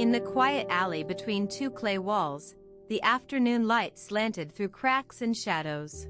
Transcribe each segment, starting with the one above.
In the quiet alley between two clay walls, the afternoon light slanted through cracks and shadows.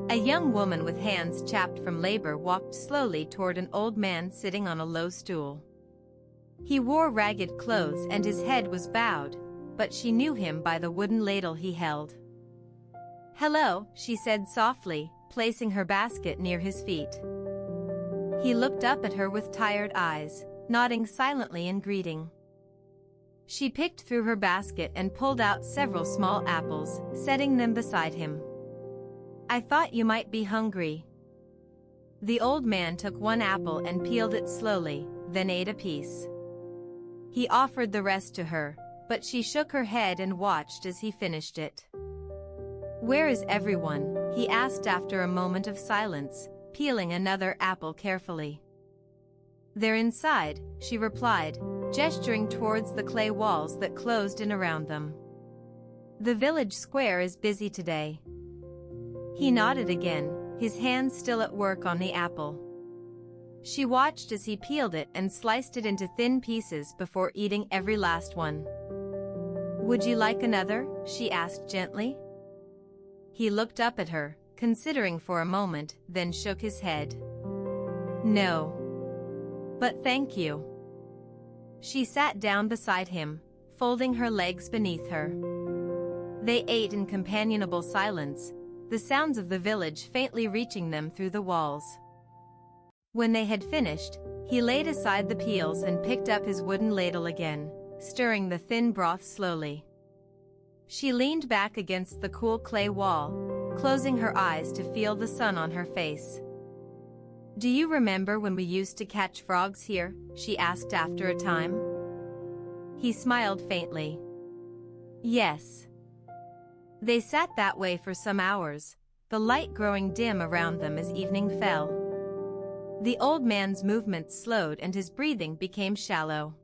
A young woman with hands chapped from labor walked slowly toward an old man sitting on a low stool. He wore ragged clothes and his head was bowed, but she knew him by the wooden ladle he held. "Hello," she said softly, placing her basket near his feet. He looked up at her with tired eyes, nodding silently in greeting. She picked through her basket and pulled out several small apples, setting them beside him. "I thought you might be hungry." The old man took one apple and peeled it slowly, then ate a piece. He offered the rest to her, but she shook her head and watched as he finished it. "Where is everyone?" he asked after a moment of silence, peeling another apple carefully. "They're inside," she replied, gesturing towards the clay walls that closed in around them. "The village square is busy today." He nodded again, his hands still at work on the apple. She watched as he peeled it and sliced it into thin pieces before eating every last one. "Would you like another?" she asked gently. He looked up at her, considering for a moment, then shook his head. "No. But thank you." She sat down beside him, folding her legs beneath her. They ate in companionable silence, the sounds of the village faintly reaching them through the walls. When they had finished, he laid aside the peels and picked up his wooden ladle again, stirring the thin broth slowly. She leaned back against the cool clay wall, closing her eyes to feel the sun on her face. "Do you remember when we used to catch frogs here?" she asked after a time. He smiled faintly. "Yes." They sat that way for some hours, the light growing dim around them as evening fell. The old man's movements slowed and his breathing became shallow.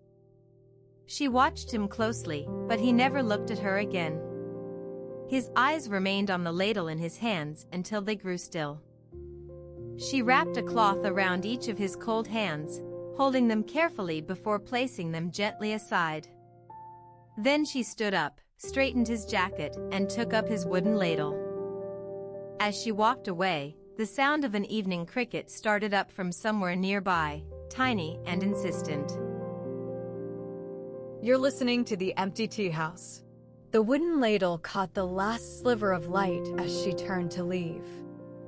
She watched him closely, but he never looked at her again. His eyes remained on the ladle in his hands until they grew still. She wrapped a cloth around each of his cold hands, holding them carefully before placing them gently aside. Then she stood up, straightened his jacket, and took up his wooden ladle. As she walked away, the sound of an evening cricket started up from somewhere nearby, tiny and insistent. You're listening to the Empty Teahouse. The wooden ladle caught the last sliver of light as she turned to leave.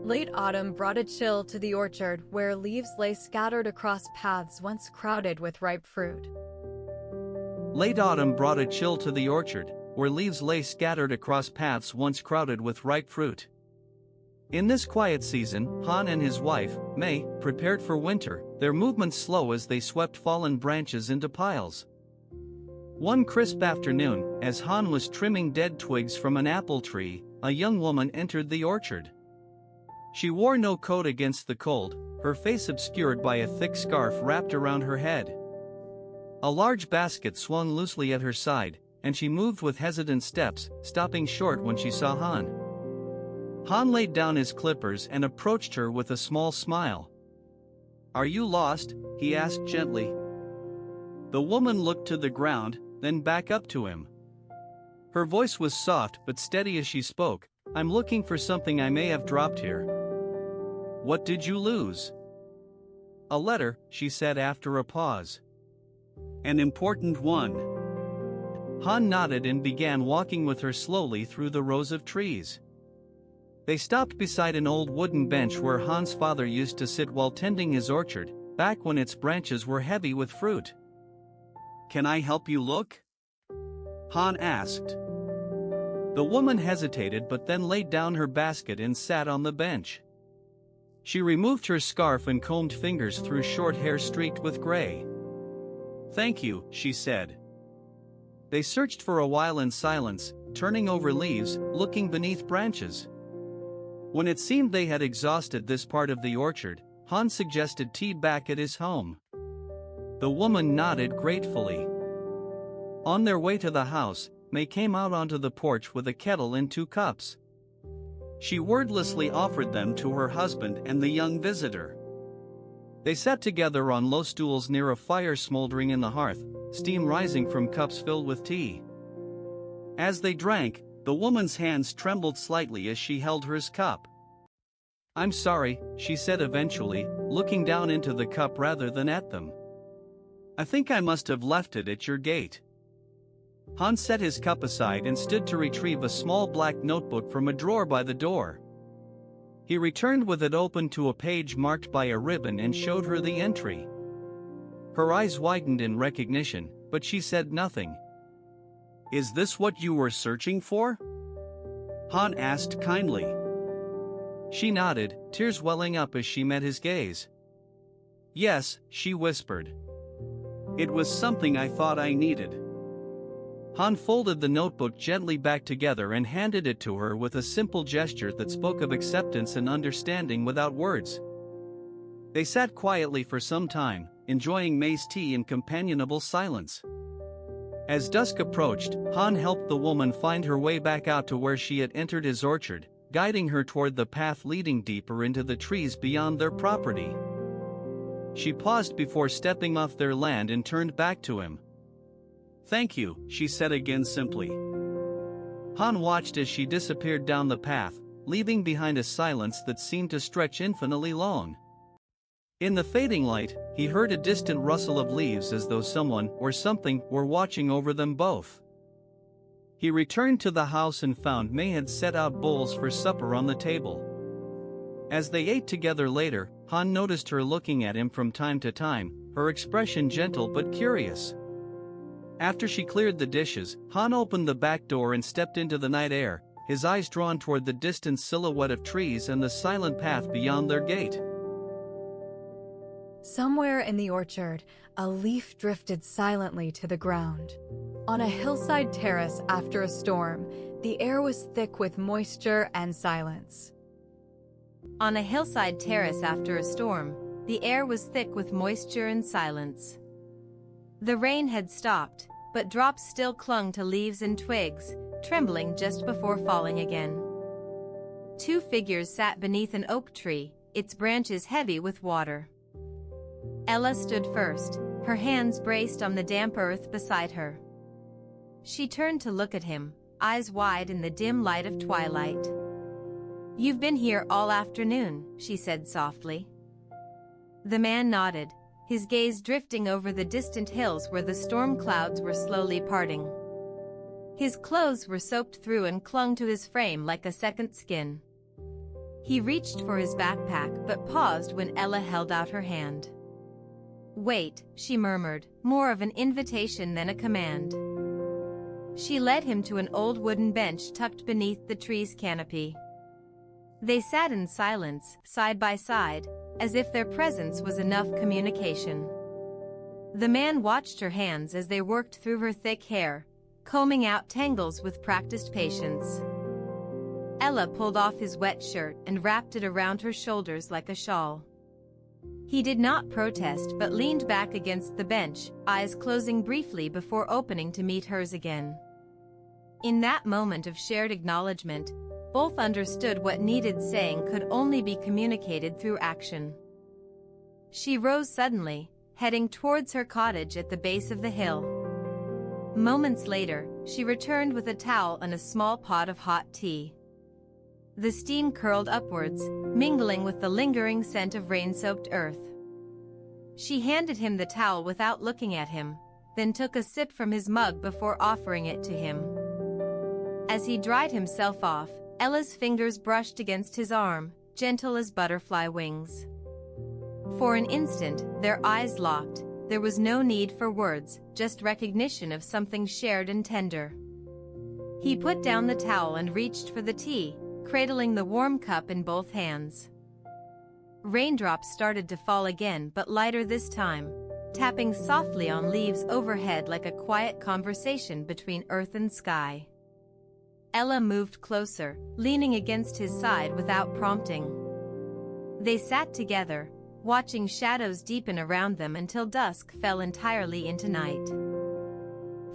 Late autumn brought a chill to the orchard where leaves lay scattered across paths once crowded with ripe fruit. Late autumn brought a chill to the orchard, where leaves lay scattered across paths once crowded with ripe fruit. In this quiet season, Han and his wife, May, prepared for winter, their movements slow as they swept fallen branches into piles. One crisp afternoon, as Han was trimming dead twigs from an apple tree, a young woman entered the orchard. She wore no coat against the cold, her face obscured by a thick scarf wrapped around her head. A large basket swung loosely at her side, and she moved with hesitant steps, stopping short when she saw Han. Han laid down his clippers and approached her with a small smile. "Are you lost?" he asked gently. The woman looked to the ground, then back up to him. Her voice was soft but steady as she spoke. "I'm looking for something I may have dropped here." "What did you lose?" "A letter," she said after a pause. "An important one." Han nodded and began walking with her slowly through the rows of trees. They stopped beside an old wooden bench where Han's father used to sit while tending his orchard, back when its branches were heavy with fruit. "Can I help you look?" Han asked. The woman hesitated but then laid down her basket and sat on the bench. She removed her scarf and combed fingers through short hair streaked with gray. "Thank you," she said. They searched for a while in silence, turning over leaves, looking beneath branches. When it seemed they had exhausted this part of the orchard, Han suggested tea back at his home. The woman nodded gratefully. On their way to the house, May came out onto the porch with a kettle and 2 cups. She wordlessly offered them to her husband and the young visitor. They sat together on low stools near a fire smoldering in the hearth, steam rising from cups filled with tea. As they drank, the woman's hands trembled slightly as she held hers cup. "I'm sorry," she said eventually, looking down into the cup rather than at them. "I think I must have left it at your gate." Han set his cup aside and stood to retrieve a small black notebook from a drawer by the door. He returned with it open to a page marked by a ribbon and showed her the entry. Her eyes widened in recognition, but she said nothing. "Is this what you were searching for?" Han asked kindly. She nodded, tears welling up as she met his gaze. "Yes," she whispered. "It was something I thought I needed." Han folded the notebook gently back together and handed it to her with a simple gesture that spoke of acceptance and understanding without words. They sat quietly for some time, enjoying May's tea in companionable silence. As dusk approached, Han helped the woman find her way back out to where she had entered his orchard, guiding her toward the path leading deeper into the trees beyond their property. She paused before stepping off their land and turned back to him. "Thank you," she said again simply. Han watched as she disappeared down the path, leaving behind a silence that seemed to stretch infinitely long. In the fading light, he heard a distant rustle of leaves as though someone or something were watching over them both. He returned to the house and found May had set out bowls for supper on the table. As they ate together later, Han noticed her looking at him from time to time, her expression gentle but curious. After she cleared the dishes, Han opened the back door and stepped into the night air, his eyes drawn toward the distant silhouette of trees and the silent path beyond their gate. Somewhere in the orchard, a leaf drifted silently to the ground. On a hillside terrace after a storm, the air was thick with moisture and silence. On a hillside terrace after a storm, the air was thick with moisture and silence. The rain had stopped, but drops still clung to leaves and twigs, trembling just before falling again. Two figures sat beneath an oak tree, its branches heavy with water. Ella stood first, her hands braced on the damp earth beside her. She turned to look at him, eyes wide in the dim light of twilight. "You've been here all afternoon," she said softly. The man nodded, his gaze drifting over the distant hills where the storm clouds were slowly parting. His clothes were soaked through and clung to his frame like a second skin. He reached for his backpack but paused when Ella held out her hand. "Wait," she murmured, more of an invitation than a command. She led him to an old wooden bench tucked beneath the tree's canopy. They sat in silence, side by side, as if their presence was enough communication. The man watched her hands as they worked through her thick hair, combing out tangles with practiced patience. Ella pulled off his wet shirt and wrapped it around her shoulders like a shawl. He did not protest but leaned back against the bench, eyes closing briefly before opening to meet hers again. In that moment of shared acknowledgement, both understood what needed saying could only be communicated through action. She rose suddenly, heading towards her cottage at the base of the hill. Moments later, she returned with a towel and a small pot of hot tea. The steam curled upwards, mingling with the lingering scent of rain-soaked earth. She handed him the towel without looking at him, then took a sip from his mug before offering it to him. As he dried himself off, Ella's fingers brushed against his arm, gentle as butterfly wings. For an instant, their eyes locked. There was no need for words, just recognition of something shared and tender. He put down the towel and reached for the tea, cradling the warm cup in both hands. Raindrops started to fall again, but lighter this time, tapping softly on leaves overhead like a quiet conversation between earth and sky. Ella moved closer, leaning against his side without prompting. They sat together, watching shadows deepen around them until dusk fell entirely into night.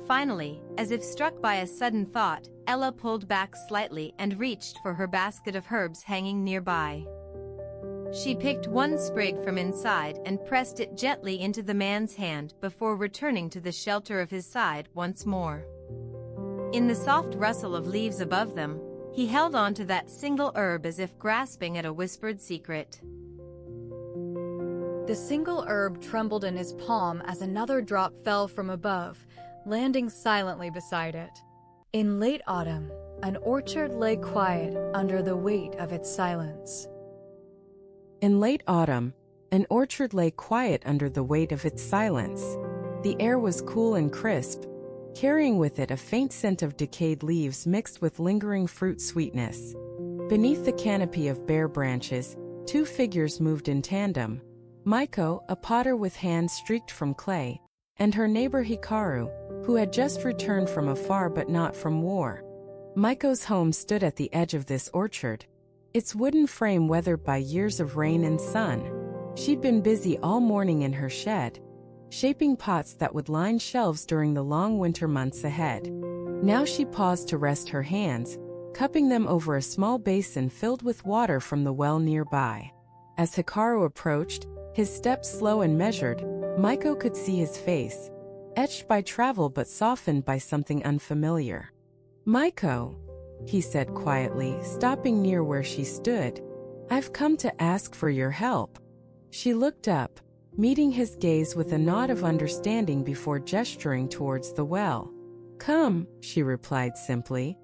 Finally, as if struck by a sudden thought, Ella pulled back slightly and reached for her basket of herbs hanging nearby. She picked one sprig from inside and pressed it gently into the man's hand before returning to the shelter of his side once more. In the soft rustle of leaves above them, he held on to that single herb as if grasping at a whispered secret. The single herb trembled in his palm as another drop fell from above, landing silently beside it. In late autumn, an orchard lay quiet under the weight of its silence. In late autumn, an orchard lay quiet under the weight of its silence. The air was cool and crisp, carrying with it a faint scent of decayed leaves mixed with lingering fruit sweetness. Beneath the canopy of bare branches, two figures moved in tandem: Maiko, a potter with hands streaked from clay, and her neighbor Hikaru, who had just returned from afar but not from war. Maiko's home stood at the edge of this orchard, its wooden frame weathered by years of rain and sun. She'd been busy all morning in her shed, shaping pots that would line shelves during the long winter months ahead. Now she paused to rest her hands, cupping them over a small basin filled with water from the well nearby. As Hikaru approached, his steps slow and measured, Maiko could see his face, etched by travel but softened by something unfamiliar. "Maiko," he said quietly, stopping near where she stood, "I've come to ask for your help." She looked up, meeting his gaze with a nod of understanding before gesturing towards the well. "Come," she replied simply.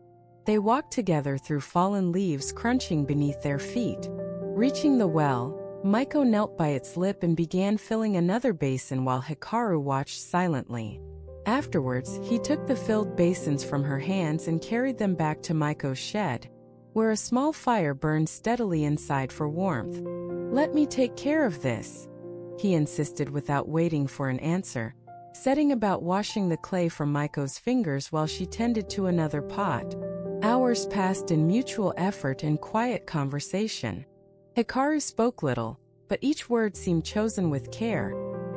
They walked together through fallen leaves crunching beneath their feet. Reaching the well, Maiko knelt by its lip and began filling another basin while Hikaru watched silently. Afterwards, he took the filled basins from her hands and carried them back to Maiko's shed, where a small fire burned steadily inside for warmth. "Let me take care of this," he insisted without waiting for an answer, setting about washing the clay from Maiko's fingers while she tended to another pot. Hours passed in mutual effort and quiet conversation. Hikaru spoke little, but each word seemed chosen with care,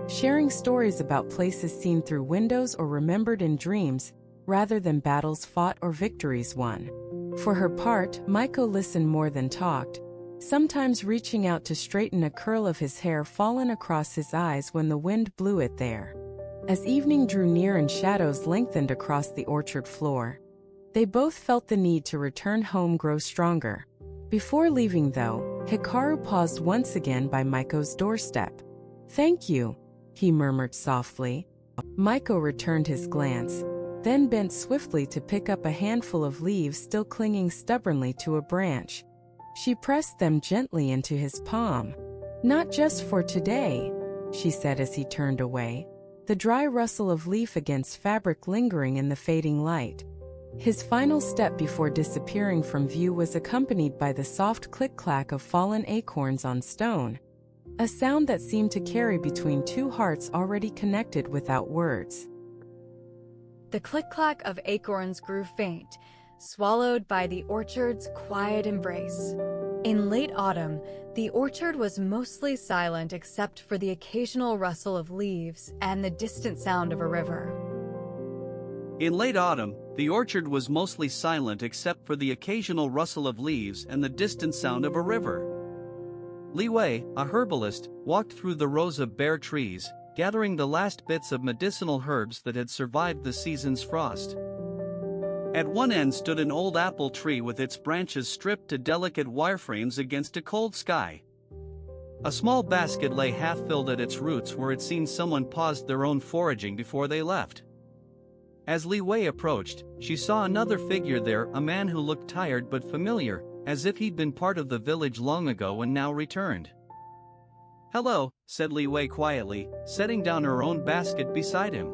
sharing stories about places seen through windows or remembered in dreams, rather than battles fought or victories won. For her part, Maiko listened more than talked, sometimes reaching out to straighten a curl of his hair fallen across his eyes when the wind blew it there. As evening drew near and shadows lengthened across the orchard floor, they both felt the need to return home grow stronger. Before leaving, though, Hikaru paused once again by Maiko's doorstep. "Thank you," he murmured softly. Maiko returned his glance, then bent swiftly to pick up a handful of leaves still clinging stubbornly to a branch. She pressed them gently into his palm. "Not just for today," she said as he turned away, the dry rustle of leaf against fabric lingering in the fading light. His final step before disappearing from view was accompanied by the soft click-clack of fallen acorns on stone, a sound that seemed to carry between two hearts already connected without words. The click-clack of acorns grew faint, swallowed by the orchard's quiet embrace. In late autumn, the orchard was mostly silent except for the occasional rustle of leaves and the distant sound of a river. In late autumn, the orchard was mostly silent except for the occasional rustle of leaves and the distant sound of a river. Li Wei, a herbalist, walked through the rows of bare trees, gathering the last bits of medicinal herbs that had survived the season's frost. At one end stood an old apple tree with its branches stripped to delicate wireframes against a cold sky. A small basket lay half-filled at its roots where it seemed someone paused their own foraging before they left. As Li Wei approached, she saw another figure there, a man who looked tired but familiar, as if he'd been part of the village long ago and now returned. "Hello," said Li Wei quietly, setting down her own basket beside him.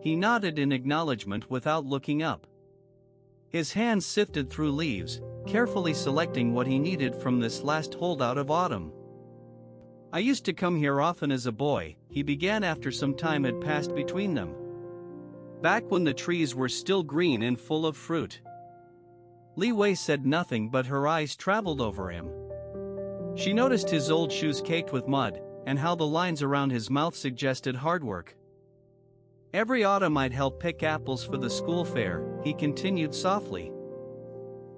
He nodded in acknowledgement without looking up. His hands sifted through leaves, carefully selecting what he needed from this last holdout of autumn. "I used to come here often as a boy," he began after some time had passed between them. "Back when the trees were still green and full of fruit." Li Wei said nothing, but her eyes traveled over him. She noticed his old shoes caked with mud, and how the lines around his mouth suggested hard work. "Every autumn I'd help pick apples for the school fair," he continued softly.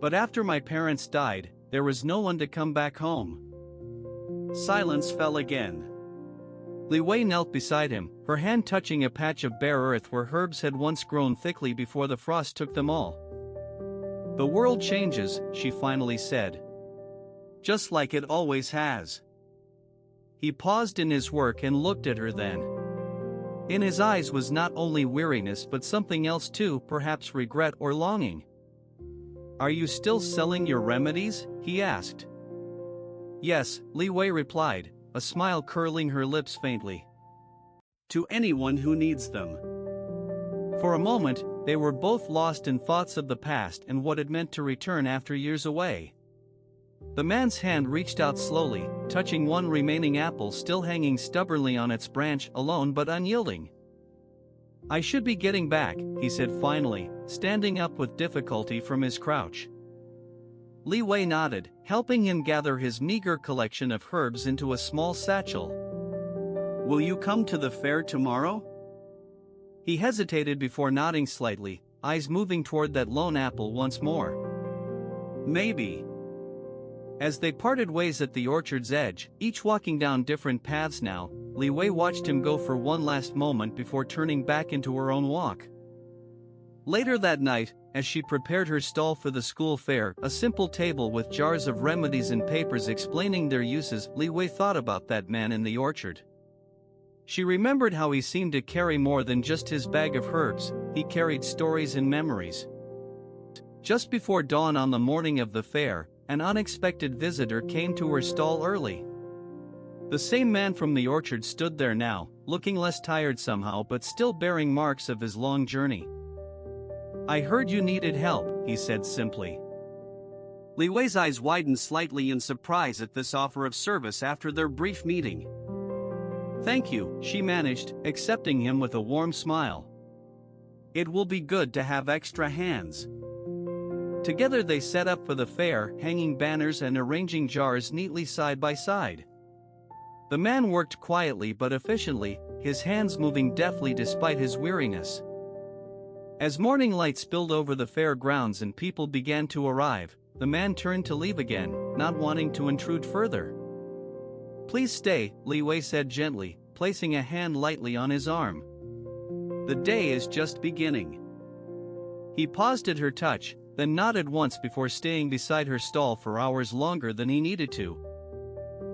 "But after my parents died, there was no one to come back home. silence fell again. Li Wei knelt beside him, her hand touching a patch of bare earth where herbs had once grown thickly before the frost took them all. "The world changes," she finally said. "Just like it always has." He paused in his work and looked at her then. In his eyes was not only weariness but something else too, perhaps regret or longing. "Are you still selling your remedies?" he asked. "Yes," Li Wei replied, a smile curling her lips faintly. "To anyone who needs them." For a moment, they were both lost in thoughts of the past and what it meant to return after years away. The man's hand reached out slowly, touching one remaining apple still hanging stubbornly on its branch, alone but unyielding. "I should be getting back," he said finally, standing up with difficulty from his crouch. Li Wei nodded, helping him gather his meager collection of herbs into a small satchel. "Will you come to the fair tomorrow?" He hesitated before nodding slightly, eyes moving toward that lone apple once more. "Maybe." As they parted ways at the orchard's edge, each walking down different paths now, Li Wei watched him go for one last moment before turning back into her own walk. Later that night, as she prepared her stall for the school fair, a simple table with jars of remedies and papers explaining their uses, Li Wei thought about that man in the orchard. She remembered how he seemed to carry more than just his bag of herbs, he carried stories and memories. Just before dawn on the morning of the fair, an unexpected visitor came to her stall early. The same man from the orchard stood there now, looking less tired somehow but still bearing marks of his long journey. "I heard you needed help," he said simply. Li Wei's eyes widened slightly in surprise at this offer of service after their brief meeting. "Thank you," she managed, accepting him with a warm smile. "It will be good to have extra hands." Together they set up for the fair, hanging banners and arranging jars neatly side by side. The man worked quietly but efficiently, his hands moving deftly despite his weariness. As morning light spilled over the fair grounds and people began to arrive, the man turned to leave again, not wanting to intrude further. "Please stay," Li Wei said gently, placing a hand lightly on his arm. "The day is just beginning." He paused at her touch, then nodded once before staying beside her stall for hours longer than he needed to.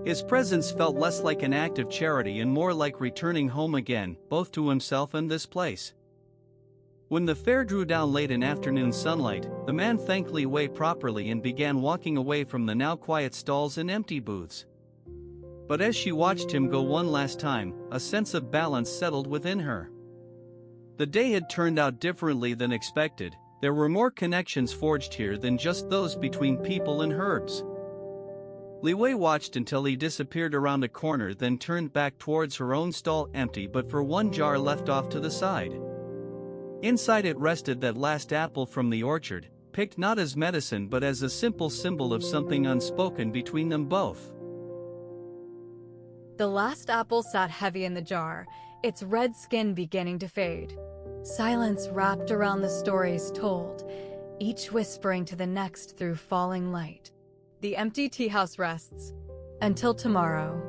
His presence felt less like an act of charity and more like returning home again, both to himself and this place. When the fair drew down late in afternoon sunlight, the man thanked Li Wei properly and began walking away from the now quiet stalls and empty booths. But as she watched him go one last time, a sense of balance settled within her. The day had turned out differently than expected. There were more connections forged here than just those between people and herbs. Li Wei watched until he disappeared around a corner, then turned back towards her own stall, empty but for one jar left off to the side. Inside it rested that last apple from the orchard, picked not as medicine but as a simple symbol of something unspoken between them both. The last apple sat heavy in the jar, its red skin beginning to fade. Silence wrapped around the stories told, each whispering to the next through falling light. The empty tea house rests. Until tomorrow.